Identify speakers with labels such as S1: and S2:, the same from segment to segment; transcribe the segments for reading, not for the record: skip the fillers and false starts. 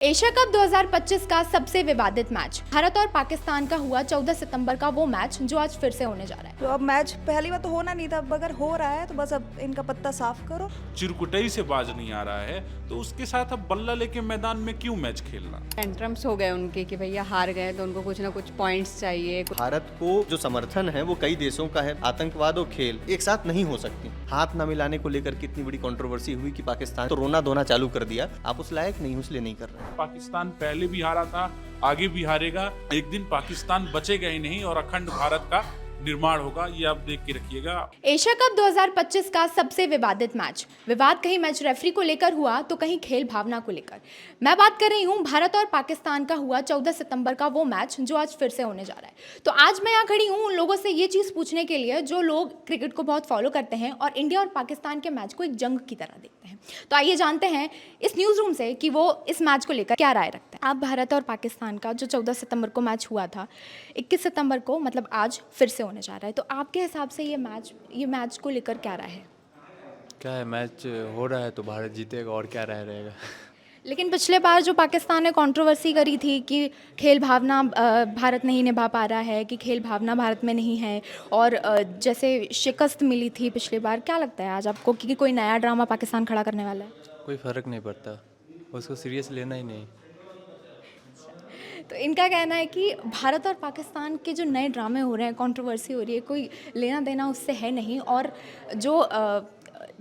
S1: Asia cup 2025 का सबसे विवादित मैच भारत और पाकिस्तान का हुआ 14 सितंबर का वो मैच जो आज फिर से होने जा रहा है।
S2: तो अब मैच पहली बार तो होना नहीं था, अब अगर हो रहा है तो बस अब इनका पत्ता साफ करो।
S3: चिरकुटई से बाज नहीं आ रहा है तो उसके साथ अब बल्ला लेके मैदान में क्यों मैच खेलना।
S4: टेंट्रम्स हो गए उनके कि भैया हार गए तो उनको कुछ ना कुछ पॉइंट्स चाहिए।
S5: भारत को जो समर्थन है वो कई देशों का है। आतंकवाद और खेल एक साथ नहीं हो सकती। हाथ न मिलाने को लेकर कितनी बड़ी कंट्रोवर्सी हुई कि पाकिस्तान तो रोना धोना चालू कर दिया। आप उस लायक नहीं, इसलिए नहीं कर रहे।
S3: पाकिस्तान पहले भी हारा था, आगे भी हारेगा। एक दिन पाकिस्तान बचेगा ही नहीं और अखंड भारत का निर्माण होगा, ये आप देख के रखिएगा।
S1: एशिया कप 2025 का सबसे विवादित मैच। विवाद कहीं मैच रेफरी को लेकर हुआ तो कहीं खेल भावना को लेकर। मैं बात कर रही हूँ भारत और पाकिस्तान का हुआ 14 सितंबर का वो मैच जो आज फिर से होने जा रहा है। तो आज मैं यहाँ खड़ी हूँ उन लोगों से ये चीज़ पूछने के लिए जो लोग क्रिकेट को बहुत फॉलो करते हैं और इंडिया और पाकिस्तान के मैच को एक जंग की तरह देखते हैं। तो आइए जानते हैं इस न्यूज़ रूम से कि वो इस मैच को लेकर क्या राय रखते हैं। आप भारत और पाकिस्तान का जो 14 सितंबर को मैच हुआ था, 21 सितंबर को मतलब आज फिर से होने जा रहा है, तो आपके हिसाब से ये मैच को लेकर क्या राय है?
S6: क्या है, मैच हो रहा है तो भारत जीतेगा, और क्या राय रहेगा।
S1: लेकिन पिछले बार जो पाकिस्तान ने कंट्रोवर्सी करी थी कि खेल भावना भारत नहीं निभा पा रहा है, कि खेल भावना भारत में नहीं है, और जैसे शिकस्त मिली थी पिछली बार, क्या लगता है आज आपको कि कोई नया ड्रामा पाकिस्तान खड़ा करने वाला है?
S6: कोई फ़र्क नहीं पड़ता, उसको सीरियस लेना ही नहीं।
S1: तो इनका कहना है कि भारत और पाकिस्तान के जो नए ड्रामे हो रहे हैं, कंट्रोवर्सी हो रही है, कोई लेना देना उससे है नहीं, और जो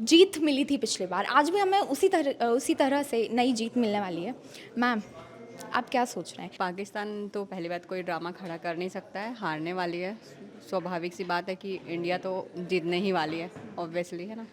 S1: जीत मिली थी पिछली बार, आज भी हमें उसी तरह से नई जीत मिलने वाली है। मैम, आप क्या सोच रहे हैं?
S4: पाकिस्तान तो पहली बात कोई ड्रामा खड़ा कर नहीं सकता है, हारने वाली है। स्वाभाविक सी बात है कि इंडिया तो जीतने ही वाली है, ऑब्वियसली, है ना।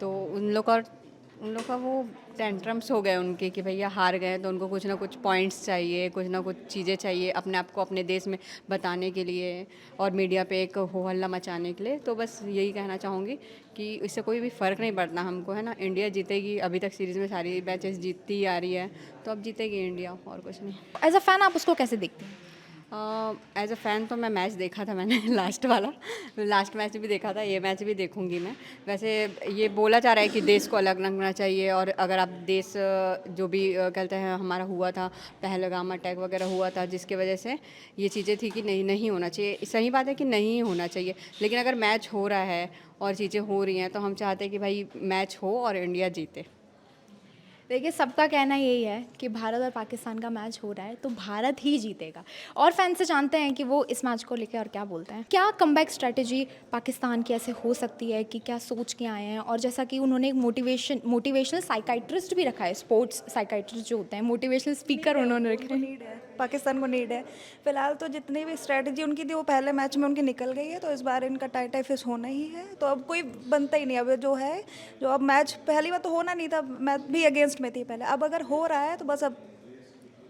S4: तो उन लोग का वो टेंट्रम्स हो गए उनके कि भैया हार गए तो उनको कुछ ना कुछ पॉइंट्स चाहिए, कुछ ना कुछ चीज़ें चाहिए अपने आप को अपने देश में बताने के लिए और मीडिया पे एक हो हल्ला मचाने के लिए। तो बस यही कहना चाहूँगी कि इससे कोई भी फ़र्क नहीं पड़ता हमको, है ना। इंडिया जीतेगी, अभी तक सीरीज़ में सारी मैचेस जीतती ही आ रही है, तो अब जीतेगी इंडिया, और कुछ नहीं।
S1: एज अ फैन आप उसको कैसे देखते हैं?
S4: एज अ फ़ैन तो मैं मैच देखा था मैंने लास्ट मैच भी देखा था, ये मैच भी देखूंगी मैं। वैसे ये बोला जा रहा है कि देश को अलग रखना चाहिए, और अगर आप देश जो भी कहते हैं हमारा हुआ था, पहलगाम अटैक वगैरह हुआ था, जिसके वजह से ये चीज़ें थी कि नहीं होना चाहिए। सही बात है कि नहीं होना चाहिए, लेकिन अगर मैच हो रहा है और चीज़ें हो रही हैं तो हम चाहते हैं कि भाई मैच हो और इंडिया जीते।
S1: देखिए, सबका कहना यही है कि भारत और पाकिस्तान का मैच हो रहा है तो भारत ही जीतेगा, और फैन से जानते हैं कि वो इस मैच को लेकर और क्या बोलते हैं। क्या कमबैक स्ट्रेटजी पाकिस्तान की ऐसे हो सकती है, कि क्या सोच के आए हैं? और जैसा कि उन्होंने एक मोटिवेशनल साइकाइट्रिस्ट भी रखा है, स्पोर्ट्स साइकाइट्रिस्ट जो होते हैं, मोटिवेशनल स्पीकर उन्होंने रखे हैं।
S2: नीड है, पाकिस्तान को नीड है। फिलहाल तो जितनी भी स्ट्रेटजी उनकी थी वो पहले मैच में उनकी निकल गई है, तो इस बार इनका टाई फिस होना ही है। तो अब कोई बनता ही नहीं। अब जो अब मैच पहली बार तो होना नहीं था, मैं भी अगेंस्ट में थी पहले। अब अगर हो रहा है तो बस अब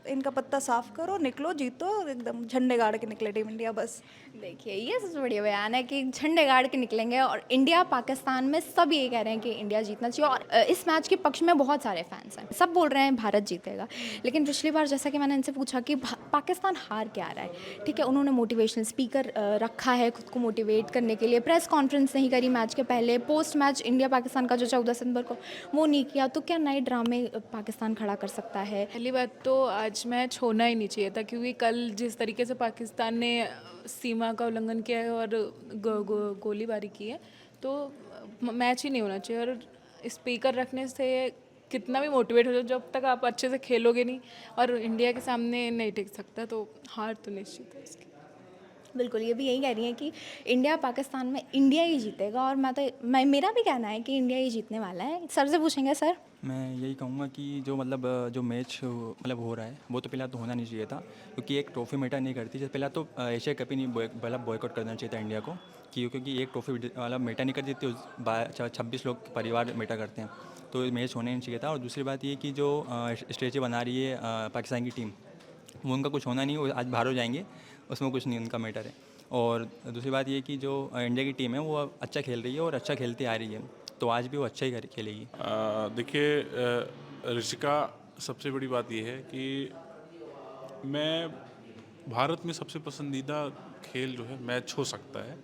S2: इनका पत्ता साफ करो, निकलो, जीतो, एकदम झंडे गाड़ के निकले टीम इंडिया बस।
S1: देखिए, ये सबसे बढ़िया बयान है कि झंडे गाड़ के निकलेंगे, और इंडिया पाकिस्तान में सब ये कह रहे हैं कि इंडिया जीतना चाहिए, और इस मैच के पक्ष में बहुत सारे फैंस हैं, सब बोल रहे हैं भारत जीतेगा। लेकिन पिछली बार जैसा कि मैंने इनसे पूछा कि पाकिस्तान हार क्या रहा है, ठीक है, उन्होंने मोटिवेशनल स्पीकर रखा है खुद को मोटिवेट करने के लिए, प्रेस कॉन्फ्रेंस नहीं करी मैच के पहले, पोस्ट मैच इंडिया पाकिस्तान का जो 14 सितंबर को वो नहीं किया, तो क्या नए ड्रामे पाकिस्तान खड़ा कर सकता है?
S7: पहली बात तो आज मैच होना ही नहीं चाहिए था, क्योंकि कल जिस तरीके से पाकिस्तान ने सीमा का उल्लंघन किया है और गोलीबारी की है, तो मैच ही नहीं होना चाहिए। और स्पीकर रखने से कितना भी मोटिवेट हो जाओ, जब तक आप अच्छे से खेलोगे नहीं और इंडिया के सामने नहीं टिक सकता, तो हार तो निश्चित है इसकी।
S1: बिल्कुल, ये भी यही कह रही हैं कि इंडिया पाकिस्तान में इंडिया ही जीतेगा, और मेरा भी कहना है कि इंडिया ही जीतने वाला है। सर से पूछेंगे। सर,
S8: मैं यही कहूँगा कि जो मैच हो रहा है वो तो पहले तो होना नहीं चाहिए था, क्योंकि एक ट्रॉफी मैटर नहीं करती। जैसे पहला तो एशिया कप ही नहीं बॉयकॉट करना चाहिए था इंडिया को, क्योंकि एक ट्रॉफी मतलब मैटर नहीं करती, 26 लोग परिवार मैटर करते हैं, तो मैच होना नहीं चाहिए था। और दूसरी बात ये कि जो स्ट्रेटेजी बना रही है पाकिस्तान की टीम, वो उनका कुछ होना नहीं, वो आज बाहर हो जाएंगे, उसमें कुछ नहीं उनका मैटर है। और दूसरी बात ये कि जो इंडिया की टीम है वो अच्छा खेल रही है और अच्छा खेलती आ रही है, तो आज भी वो अच्छा ही खेलेगी।
S3: देखिए ऋषिका, सबसे बड़ी बात यह है कि मैं भारत में सबसे पसंदीदा खेल जो है मैच हो सकता है,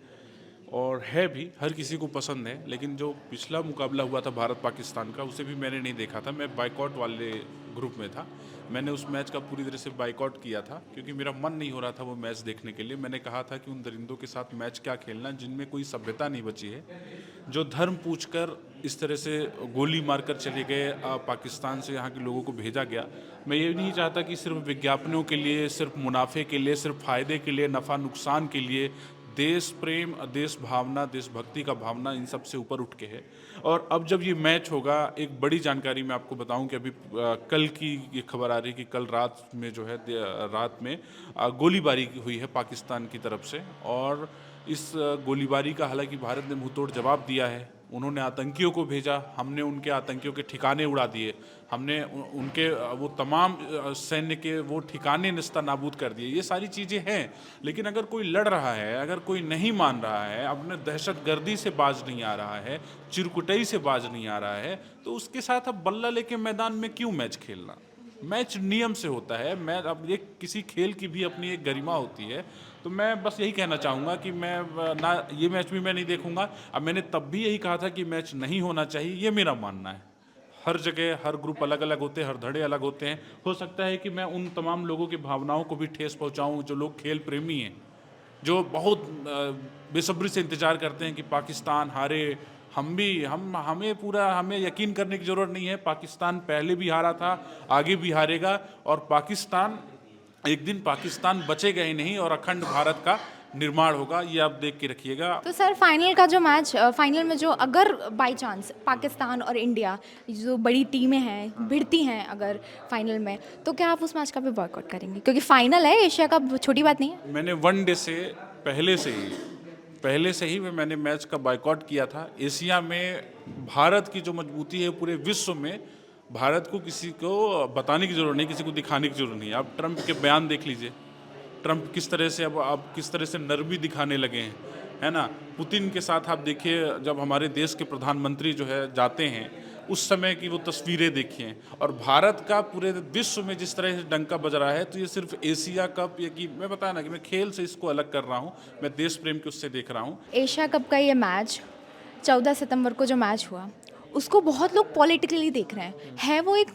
S3: और है भी, हर किसी को पसंद है। लेकिन जो पिछला मुकाबला हुआ था भारत पाकिस्तान का, उसे भी मैंने नहीं देखा था। मैं बाइकॉट वाले ग्रुप में था। मैंने उस मैच का पूरी तरह से बाइकआउट किया था क्योंकि मेरा मन नहीं हो रहा था वो मैच देखने के लिए। मैंने कहा था कि उन दरिंदों के साथ मैच क्या खेलना जिनमें कोई सभ्यता नहीं बची है, जो धर्म पूछकर इस तरह से गोली मारकर चले गए, पाकिस्तान से यहाँ के लोगों को भेजा गया। मैं ये नहीं चाहता कि सिर्फ विज्ञापनों के लिए, सिर्फ मुनाफे के लिए, सिर्फ फ़ायदे के लिए, नफ़ा नुकसान के लिए, देश प्रेम, देश भावना, देशभक्ति का भावना इन सब से ऊपर उठ के है। और अब जब ये मैच होगा, एक बड़ी जानकारी मैं आपको बताऊं कि अभी कल की ये खबर आ रही है कि कल रात में जो है रात में गोलीबारी हुई है पाकिस्तान की तरफ से। और इस गोलीबारी का हालांकि भारत ने मुंहतोड़ जवाब दिया है। उन्होंने आतंकियों को भेजा, हमने उनके आतंकियों के ठिकाने उड़ा दिए, हमने उनके वो तमाम सैन्य के वो ठिकाने निस्ता नाबूद कर दिए। ये सारी चीज़ें हैं, लेकिन अगर कोई लड़ रहा है, अगर कोई नहीं मान रहा है, अपने दहशतगर्दी से बाज नहीं आ रहा है, चिरकुटई से बाज नहीं आ रहा है, तो उसके साथ अब बल्ला लेके मैदान में क्यों मैच खेलना। मैच नियम से होता है। मैं अब एक किसी खेल की भी अपनी एक गरिमा होती है। तो मैं बस यही कहना चाहूँगा कि मैं ना ये मैच भी मैं नहीं देखूँगा। अब मैंने तब भी यही कहा था कि मैच नहीं होना चाहिए, ये मेरा मानना है। हर जगह हर ग्रुप अलग अलग होते हैं, हर धड़े अलग होते हैं। हो सकता है कि मैं उन तमाम लोगों की भावनाओं को भी ठेस पहुँचाऊँ जो लोग खेल प्रेमी हैं, जो बहुत बेसब्री से इंतज़ार करते हैं कि पाकिस्तान हारे। हमें यकीन करने की ज़रूरत नहीं है। पाकिस्तान पहले भी हारा था, आगे भी हारेगा, और पाकिस्तान एक दिन पाकिस्तान बचेगा ही नहीं और अखंड भारत का निर्माण होगा। ये आप देख के रखिएगा।
S1: तो सर फाइनल का जो मैच, फाइनल में जो अगर बाय चांस पाकिस्तान और इंडिया जो बड़ी टीमें हैं भिड़ती हैं अगर फाइनल में, तो क्या आप उस मैच का भी बॉयकॉट करेंगे? क्योंकि फाइनल है, एशिया कप छोटी बात नहीं है।
S3: मैंने वनडे से पहले से ही मैंने मैच का बायकॉट किया था। एशिया में भारत की जो मजबूती है, पूरे विश्व में भारत को किसी को बताने की ज़रूरत नहीं, किसी को दिखाने की ज़रूरत नहीं। आप ट्रंप के बयान देख लीजिए, ट्रंप किस तरह से अब किस तरह से नरमी दिखाने लगे हैं, है ना। पुतिन के साथ आप देखिए, जब हमारे देश के प्रधानमंत्री जो है जाते हैं, उस समय की वो तस्वीरें देखिए। और भारत का पूरे विश्व में जिस तरह से डंका बज रहा है, तो ये सिर्फ एशिया कप, ये कि मैं बताया ना कि मैं खेल से इसको अलग कर रहा हूँ, मैं देश प्रेम के उससे देख रहा हूँ।
S1: एशिया कप का ये मैच 14 सितंबर को जो मैच हुआ, उसको बहुत लोग पॉलिटिकली देख रहे हैं। है वो एक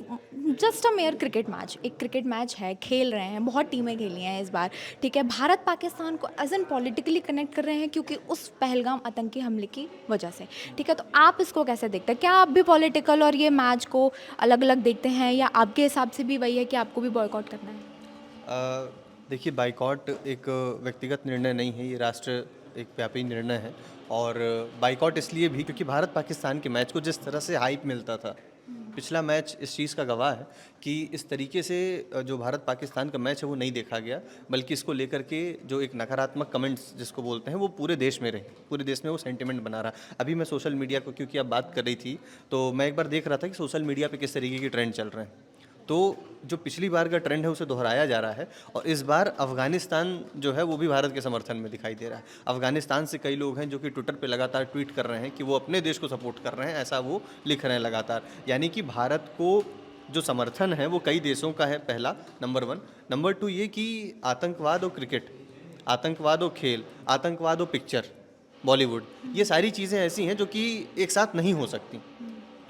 S1: just a mayor cricket match, एक क्रिकेट मैच है, खेल रहे हैं, बहुत टीमें खेली हैं इस बार, ठीक है। भारत पाकिस्तान को एज एन पॉलिटिकली कनेक्ट कर रहे हैं क्योंकि उस पहलगाम आतंकी हमले की वजह से, ठीक है। तो आप इसको कैसे देखते हैं? क्या आप भी पॉलिटिकल और ये मैच को अलग अलग देखते हैं, या आपके हिसाब से भी वही है कि आपको भी बॉयकॉट करना है?
S5: देखिए, बाइकॉट एक व्यक्तिगत निर्णय नहीं है, ये राष्ट्र एक व्यापी निर्णय है। और बाइकॉट इसलिए भी क्योंकि भारत पाकिस्तान के मैच को जिस तरह से हाइप मिलता था, पिछला मैच इस चीज़ का गवाह है कि इस तरीके से जो भारत पाकिस्तान का मैच है वो नहीं देखा गया, बल्कि इसको लेकर के जो एक नकारात्मक कमेंट्स जिसको बोलते हैं वो पूरे देश में रहे, पूरे देश में वो सेंटिमेंट बना रहा। अभी मैं सोशल मीडिया को, क्योंकि आप बात कर रही थी, तो मैं एक बार देख रहा था कि सोशल मीडिया पे किस तरीके की ट्रेंड चल रहे हैं। तो जो पिछली बार का ट्रेंड है उसे दोहराया जा रहा है, और इस बार अफ़गानिस्तान जो है वो भी भारत के समर्थन में दिखाई दे रहा है। अफ़गानिस्तान से कई लोग हैं जो कि ट्विटर पे लगातार ट्वीट कर रहे हैं कि वो अपने देश को सपोर्ट कर रहे हैं, ऐसा वो लिख रहे हैं लगातार। यानी कि भारत को जो समर्थन है वो कई देशों का है, पहला, नंबर 1। नंबर 2 ये कि आतंकवाद और क्रिकेट, आतंकवाद और खेल, आतंकवाद और पिक्चर, बॉलीवुड, ये सारी चीज़ें ऐसी हैं जो कि एक साथ नहीं हो सकती,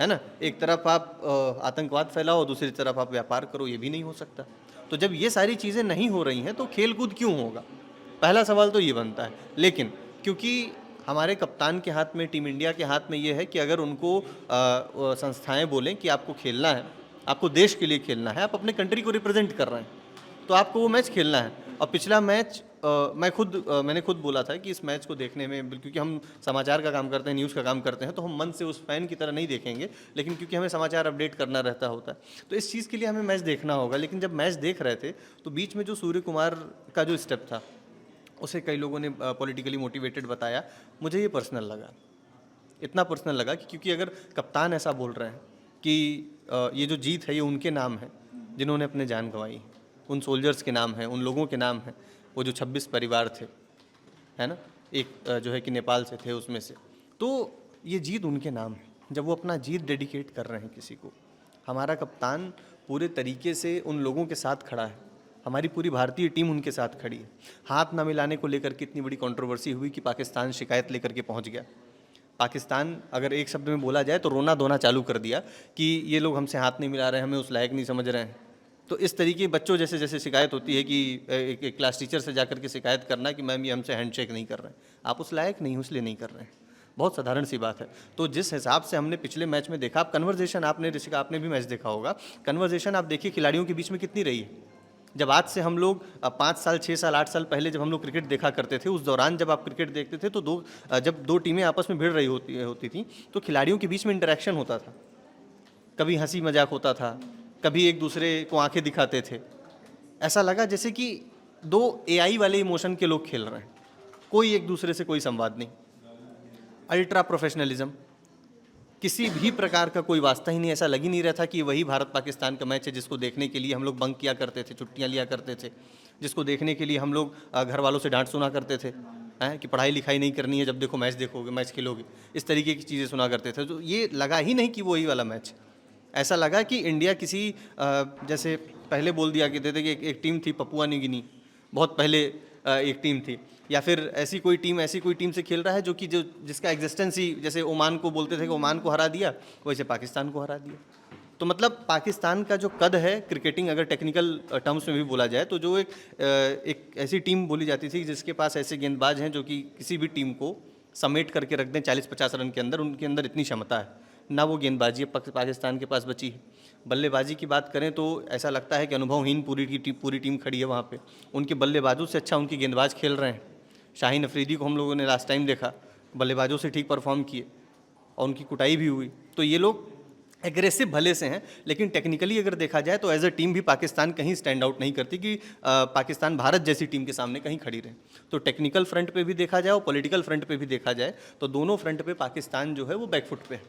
S5: है ना। एक तरफ आप आतंकवाद फैलाओ, दूसरी तरफ आप व्यापार करो, ये भी नहीं हो सकता। तो जब ये सारी चीज़ें नहीं हो रही हैं तो खेल कूद क्यों होगा? पहला सवाल तो ये बनता है। लेकिन क्योंकि हमारे कप्तान के हाथ में, टीम इंडिया के हाथ में ये है कि अगर उनको संस्थाएं बोलें कि आपको खेलना है, आपको देश के लिए खेलना है, आप अपने कंट्री को रिप्रेजेंट कर रहे हैं, तो आपको वो मैच खेलना है। और पिछला मैच मैंने खुद बोला था कि इस मैच को देखने में, क्योंकि हम समाचार का काम करते हैं, न्यूज़ का काम करते हैं, तो हम मन से उस फैन की तरह नहीं देखेंगे, लेकिन क्योंकि हमें समाचार अपडेट करना रहता होता है, तो इस चीज़ के लिए हमें मैच देखना होगा। लेकिन जब मैच देख रहे थे तो बीच में जो सूर्य कुमार का जो स्टेप था, उसे कई लोगों ने पॉलिटिकली मोटिवेटेड बताया। मुझे ये पर्सनल लगा, इतना पर्सनल लगा कि क्योंकि अगर कप्तान ऐसा बोल रहे हैं कि ये जो जीत है ये उनके नाम है जिन्होंने अपने जान गंवाई, उन सोल्जर्स के नाम है, उन लोगों के नाम है, वो जो 26 परिवार थे, है ना, एक जो है कि नेपाल से थे उसमें से, तो ये जीत उनके नाम है। जब वो अपना जीत डेडिकेट कर रहे हैं किसी को, हमारा कप्तान पूरे तरीके से उन लोगों के साथ खड़ा है, हमारी पूरी भारतीय टीम उनके साथ खड़ी है। हाथ ना मिलाने को लेकर कितनी बड़ी कंट्रोवर्सी हुई कि पाकिस्तान शिकायत लेकर के पहुंच गया, पाकिस्तान अगर एक शब्द में बोला जाए तो रोना धोना चालू कर दिया कि ये लोग हमसे हाथ नहीं मिला रहे, हमें उस लायक नहीं समझ रहे हैं। तो इस तरीके बच्चों जैसे जैसे शिकायत होती है कि एक क्लास टीचर से जाकर के शिकायत करना कि मैम ये हमसे हैंडशेक नहीं कर रहे हैं, आप उस लायक नहीं हो इसलिए नहीं कर रहे हैं। बहुत साधारण सी बात है। तो जिस हिसाब से हमने पिछले मैच में देखा, आप कन्वर्जेशन आपने ऋषिका आपने भी मैच देखा होगा, कन्वर्जेशन आप देखिए खिलाड़ियों के बीच में कितनी रही है। जब आज से हम लोग 5 साल 6 साल 8 साल पहले जब हम लोग क्रिकेट देखा करते थे, उस दौरान जब आप क्रिकेट देखते थे तो जब दो टीमें आपस में भिड़ रही होती थी तो खिलाड़ियों के बीच में इंटरेक्शन होता था, कभी हंसी मजाक होता था, कभी एक दूसरे को आंखें दिखाते थे। ऐसा लगा जैसे कि 2 AI वाले इमोशन के लोग खेल रहे हैं, कोई एक दूसरे से कोई संवाद नहीं, अल्ट्रा प्रोफेशनलिज्म, किसी भी प्रकार का कोई वास्ता ही नहीं। ऐसा लग ही नहीं रहा था कि वही भारत पाकिस्तान का मैच है जिसको देखने के लिए हम लोग बंक किया करते थे, छुट्टियां लिया करते थे, जिसको देखने के लिए हम लोग घर वालों से डांट सुना करते थे, हैं कि पढ़ाई लिखाई नहीं करनी है, जब देखो मैच देखोगे, मैच खेलोगे, इस तरीके की चीज़ें सुना करते थे। तो ये लगा ही नहीं कि वही वाला मैच। ऐसा लगा कि इंडिया किसी जैसे पहले बोल दिया करते थे कि एक टीम थी पपुआ न्यू गिनी, बहुत पहले एक टीम थी, या फिर ऐसी कोई टीम से खेल रहा है जो जिसका एग्जिस्टेंस ही, जैसे ओमान को बोलते थे कि ओमान को हरा दिया, वैसे पाकिस्तान को हरा दिया। तो मतलब पाकिस्तान का जो कद है क्रिकेटिंग, अगर टेक्निकल टर्म्स में भी बोला जाए, तो जो एक ऐसी टीम बोली जाती थी जिसके पास ऐसे गेंदबाज हैं जो कि किसी भी टीम को समेट करके रख दें 40-50 रन के अंदर, उनके अंदर इतनी क्षमता है ना। वो गेंदबाजी पाकिस्तान के पास बची है। बल्लेबाजी की बात करें तो ऐसा लगता है कि अनुभवहीन पूरी टीम खड़ी है वहाँ पे। उनके बल्लेबाजों से अच्छा उनके गेंदबाज खेल रहे हैं। शाहीन अफरीदी को हम लोगों ने लास्ट टाइम देखा, बल्लेबाजों से ठीक परफॉर्म किए और उनकी कुटाई भी हुई। तो ये लोग एग्रेसिव भले से हैं, लेकिन टेक्निकली अगर देखा जाए तो एज अ टीम भी पाकिस्तान कहीं स्टैंड आउट नहीं करती कि पाकिस्तान भारत जैसी टीम के सामने कहीं खड़ी रहे। तो टेक्निकल फ्रंट पे भी देखा जाए और पॉलिटिकल फ्रंट पे भी देखा जाए तो दोनों फ्रंट पे पाकिस्तान जो है वो बैकफुट पे है।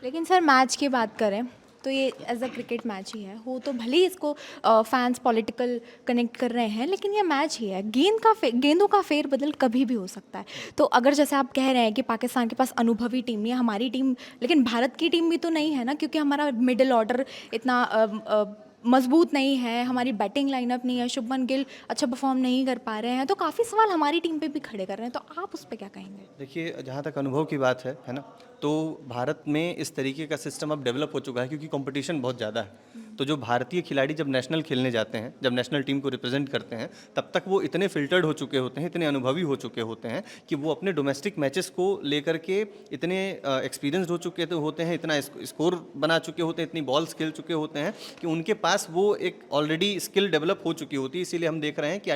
S1: लेकिन सर मैच की बात करें तो ये एज अ क्रिकेट मैच ही है, हो तो भले ही इसको फैंस पॉलिटिकल कनेक्ट कर रहे हैं, लेकिन ये मैच ही है। गेंदों का फेरबदल कभी भी हो सकता है। तो अगर जैसे आप कह रहे हैं कि पाकिस्तान के पास अनुभवी टीम नहीं है, हमारी टीम, लेकिन भारत की टीम भी तो नहीं है ना, क्योंकि हमारा मिडिल ऑर्डर इतना मजबूत नहीं है, हमारी बैटिंग लाइनअप नहीं है, शुभमन गिल अच्छा परफॉर्म नहीं कर पा रहे हैं, तो काफ़ी सवाल हमारी टीम पे भी खड़े कर रहे हैं। तो आप उस पर क्या कहेंगे?
S5: देखिए, जहाँ तक अनुभव की बात है ना, तो भारत में इस तरीके का सिस्टम अब डेवलप हो चुका है क्योंकि कंपटीशन बहुत ज़्यादा है। तो जो भारतीय खिलाड़ी जब नेशनल खेलने जाते हैं, जब नेशनल टीम को रिप्रेजेंट करते हैं, तब तक वो इतने फिल्टर्ड हो चुके होते हैं, इतने अनुभवी हो चुके होते हैं कि वो अपने डोमेस्टिक मैचेस को लेकर के इतने एक्सपीरियंस्ड हो चुके होते हैं, इतना स्कोर बना चुके होते हैं, इतनी बॉल्स खेल चुके होते हैं कि उनके पास वो एक ऑलरेडी स्किल डेवलप हो चुकी होती है। इसीलिए हम देख रहे हैं कि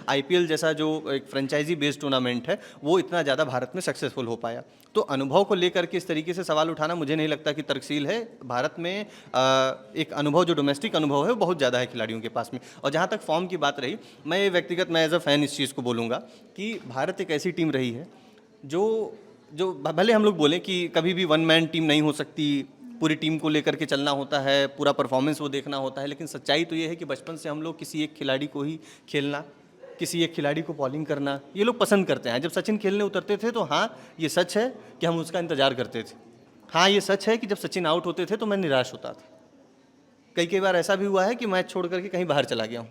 S5: आईपीएल जैसा जो एक फ्रेंचाइजी बेस्ड टूर्नामेंट है वो इतना ज़्यादा भारत में सक्सेसफुल हो पाया। तो अनुभव को लेकर के इस तरीके से सवाल उठाना मुझे नहीं लगता कि तर्कशील है। भारत में एक अनुभव, जो डोमेस्टिक अनुभव है, वो बहुत ज़्यादा है खिलाड़ियों के पास में। और जहाँ तक फॉर्म की बात रही, मैं एज अ फैन इस चीज़ को बोलूँगा कि भारत एक ऐसी टीम रही है जो भले हम लोग बोलें कि कभी भी वन मैन टीम नहीं हो सकती, पूरी टीम को लेकर के चलना होता है, पूरा परफॉर्मेंस वो देखना होता है, लेकिन सच्चाई तो ये है कि बचपन से हम लोग किसी एक खिलाड़ी को ही खेलना, किसी एक खिलाड़ी को बॉलिंग करना ये लोग पसंद करते हैं। जब सचिन खेलने उतरते थे तो हाँ ये सच है कि हम उसका इंतज़ार करते थे। हाँ ये सच है कि जब सचिन आउट होते थे तो मैं निराश होता था। कई बार ऐसा भी हुआ है कि मैच छोड़ करके कहीं बाहर चला गया हूँ।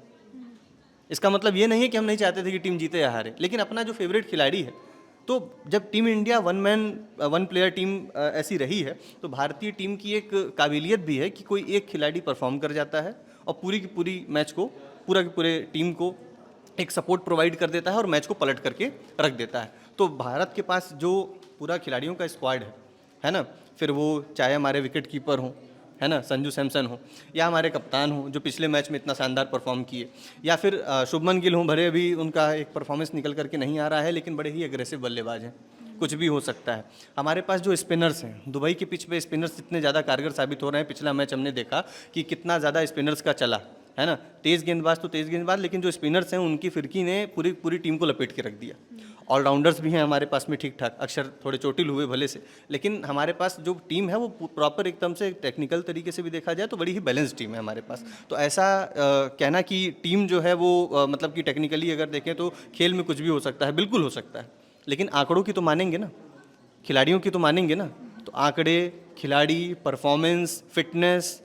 S5: इसका मतलब ये नहीं है कि हम नहीं चाहते थे कि टीम जीते या हारे, लेकिन अपना जो फेवरेट खिलाड़ी है, तो जब team India one player team ऐसी रही है, तो भारतीय टीम की एक काबिलियत भी है कि कोई एक खिलाड़ी परफॉर्म कर जाता है और पूरी की पूरी मैच को, पूरा की पूरे टीम को एक सपोर्ट प्रोवाइड कर देता है और मैच को पलट करके रख देता है। तो भारत के पास जो पूरा खिलाड़ियों का स्क्वाड है ना, फिर वो चाहे हमारे विकेट कीपर हों, है ना, संजू सैमसन हो, या हमारे कप्तान हो जो पिछले मैच में इतना शानदार परफॉर्म किए, या फिर शुभमन गिल हों, भले अभी उनका एक परफॉर्मेंस निकल करके नहीं आ रहा है, लेकिन बड़े ही एग्रेसिव बल्लेबाज हैं, कुछ भी हो सकता है। हमारे पास जो स्पिनर्स हैं, दुबई के पिच पे स्पिनर्स इतने ज़्यादा कारगर साबित हो रहे हैं। पिछला मैच हमने देखा कि कितना ज़्यादा स्पिनर्स का चला, है ना। तेज़ गेंदबाज, लेकिन जो स्पिनर्स हैं उनकी फिरकी ने पूरी टीम को लपेट के रख दिया। ऑलराउंडर्स भी हैं हमारे पास में ठीक ठाक, अक्षर थोड़े चोटिल हुए भले से, लेकिन हमारे पास जो टीम है वो प्रॉपर एकदम से टेक्निकल तरीके से भी देखा जाए तो बड़ी ही बैलेंस टीम है हमारे पास। तो ऐसा कहना कि टीम जो है वो मतलब कि टेक्निकली अगर देखें तो खेल में कुछ भी हो सकता है, बिल्कुल हो सकता है, लेकिन आंकड़ों की तो मानेंगे ना, खिलाड़ियों की तो मानेंगे ना। तो आंकड़े, खिलाड़ी, परफॉर्मेंस, फिटनेस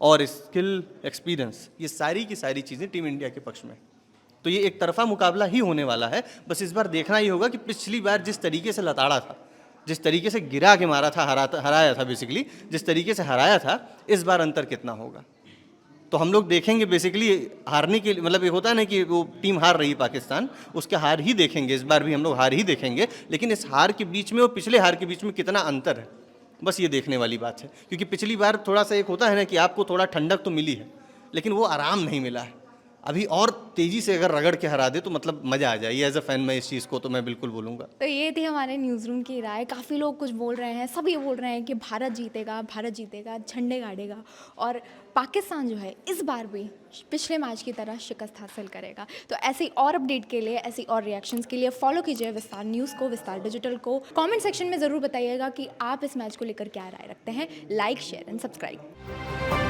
S5: और स्किल, एक्सपीरियंस, ये सारी की सारी चीज़ें टीम इंडिया के पक्ष में। तो ये एक तरफा मुकाबला ही होने वाला है। बस इस बार देखना ही होगा कि पिछली बार जिस तरीके से लताड़ा था, जिस तरीके से गिरा के मारा था, हराया था बेसिकली, जिस तरीके से हराया था, इस बार अंतर कितना होगा। तो हम लोग देखेंगे बेसिकली हारने के, मतलब ये होता है ना कि वो टीम हार रही है पाकिस्तान, उसके हार ही देखेंगे, इस बार भी हम लोग हार ही देखेंगे, लेकिन इस हार के बीच में और पिछले हार के बीच में कितना अंतर है, बस ये देखने वाली बात है। क्योंकि पिछली बार थोड़ा सा एक होता है ना कि आपको थोड़ा ठंडक तो मिली है, लेकिन वो आराम नहीं मिला है। अभी और तेज़ी से अगर रगड़ के हरा दे तो मतलब मज़ा आ जाए। एज अ फैन मैं इस चीज़ को तो मैं बिल्कुल बोलूँगा।
S1: तो ये थी हमारे न्यूज़ रूम की राय। काफ़ी लोग कुछ बोल रहे हैं, सब ये बोल रहे हैं कि भारत जीतेगा, भारत जीतेगा, झंडे गाड़ेगा और पाकिस्तान जो है इस बार भी पिछले मैच की तरह शिकस्त हासिल करेगा। तो ऐसी और अपडेट के लिए, ऐसी और रिएक्शंस के लिए फॉलो कीजिए विस्तार न्यूज़ को, विस्तार डिजिटल को। कमेंट सेक्शन में ज़रूर बताइएगा कि आप इस मैच को लेकर क्या राय रखते हैं। Like, share and subscribe.